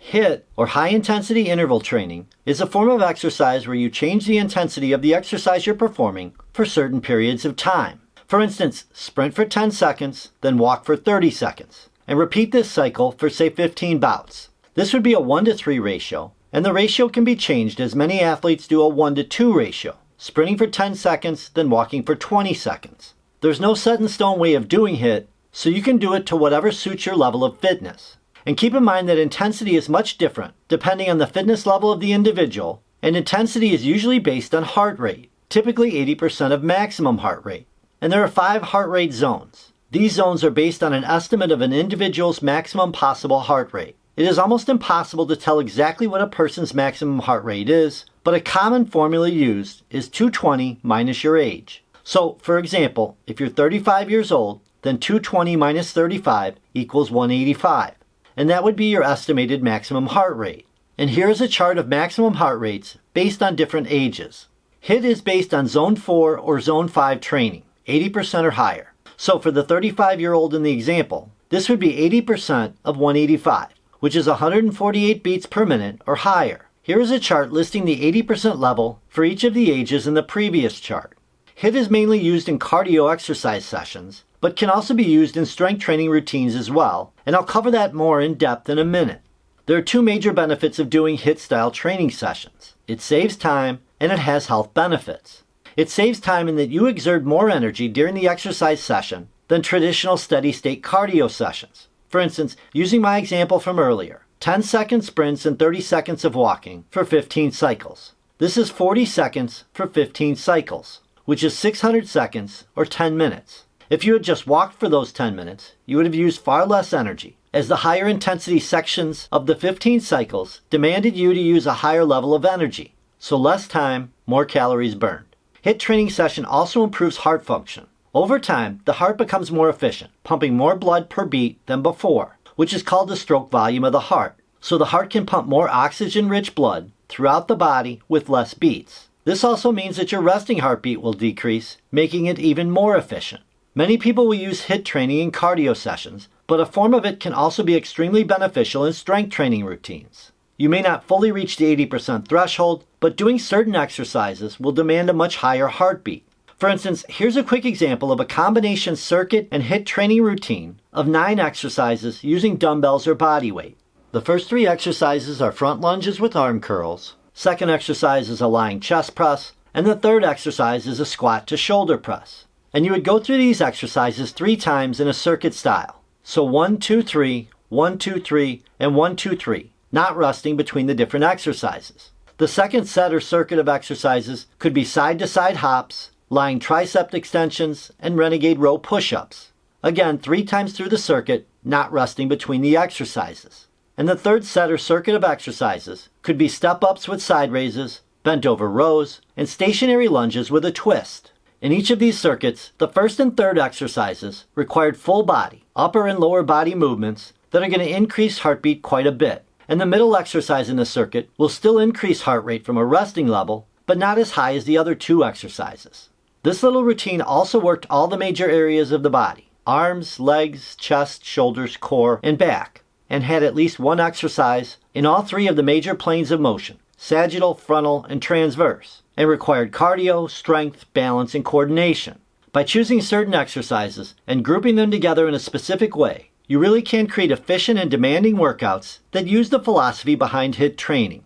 HIIT, or high intensity interval training, is a form of exercise where you change the intensity of the exercise you're performing for certain periods of time. For instance, sprint for 10 seconds, then walk for 30 seconds, and repeat this cycle for say 15 bouts. This would be a 1-to-3 ratio, and the ratio can be changed as many athletes do a 1-to-2 ratio, sprinting for 10 seconds, then walking for 20 seconds. There's no set in stone way of doing HIIT, so you can do it to whatever suits your level of fitness. And keep in mind that intensity is much different depending on the fitness level of the individual, and intensity is usually based on heart rate, typically 80% of maximum heart rate. And there are 5 heart rate zones. These zones are based on an estimate of an individual's maximum possible heart rate. It is almost impossible to tell exactly what a person's maximum heart rate is, but a common formula used is 220 minus your age. So, for example, if you're 35 years old, then 220 minus 35 equals 185. And that would be your estimated maximum heart rate. And here is a chart of maximum heart rates based on different ages. HIIT is based on Zone 4 or Zone 5 training, 80% or higher. So for the 35-year-old in the example, this would be 80% of 185, which is 148 beats per minute or higher. Here is a chart listing the 80% level for each of the ages in the previous chart. HIIT is mainly used in cardio exercise sessions, but can also be used in strength training routines as well, and I'll cover that more in depth in a minute. There are 2 major benefits of doing HIIT-style training sessions. It saves time, and it has health benefits. It saves time in that you exert more energy during the exercise session than traditional steady-state cardio sessions. For instance, using my example from earlier, 10-second sprints and 30 seconds of walking for 15 cycles. This is 40 seconds for 15 cycles, which is 600 seconds or 10 minutes. If you had just walked for those 10 minutes, you would have used far less energy, as the higher intensity sections of the 15 cycles demanded you to use a higher level of energy. So less time, more calories burned. HIIT training session also improves heart function. Over time, the heart becomes more efficient, pumping more blood per beat than before, which is called the stroke volume of the heart. So the heart can pump more oxygen-rich blood throughout the body with less beats. This also means that your resting heartbeat will decrease, making it even more efficient. Many people will use HIIT training in cardio sessions, but a form of it can also be extremely beneficial in strength training routines. You may not fully reach the 80% threshold, but doing certain exercises will demand a much higher heartbeat. For instance, here's a quick example of a combination circuit and HIIT training routine of 9 exercises using dumbbells or body weight. The first 3 exercises are front lunges with arm curls, second exercise is a lying chest press, and the third exercise is a squat to shoulder press. And you would go through these exercises 3 times in a circuit style. So 1, 2, 3, 1, 2, 3, and 1, 2, 3, not resting between the different exercises. The second set or circuit of exercises could be side-to-side hops, lying tricep extensions, and renegade row push-ups. Again, 3 times through the circuit, not resting between the exercises. And the third set or circuit of exercises could be step-ups with side raises, bent-over rows, and stationary lunges with a twist. In each of these circuits, the first and third exercises required full body, upper and lower body movements that are going to increase heartbeat quite a bit. And the middle exercise in the circuit will still increase heart rate from a resting level, but not as high as the other 2 exercises. This little routine also worked all the major areas of the body: arms, legs, chest, shoulders, core, and back, and had at least 1 exercise in all 3 of the major planes of motion: sagittal, frontal, and transverse, and required cardio, strength, balance, and coordination. By choosing certain exercises and grouping them together in a specific way, you really can create efficient and demanding workouts that use the philosophy behind HIIT training.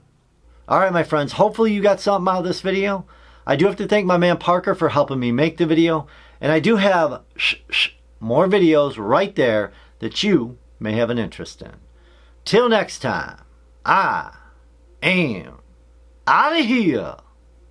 Alright my friends, hopefully you got something out of this video. I do have to thank my man Parker for helping me make the video, and I do have more videos right there that you may have an interest in. Till next time, I am out of here.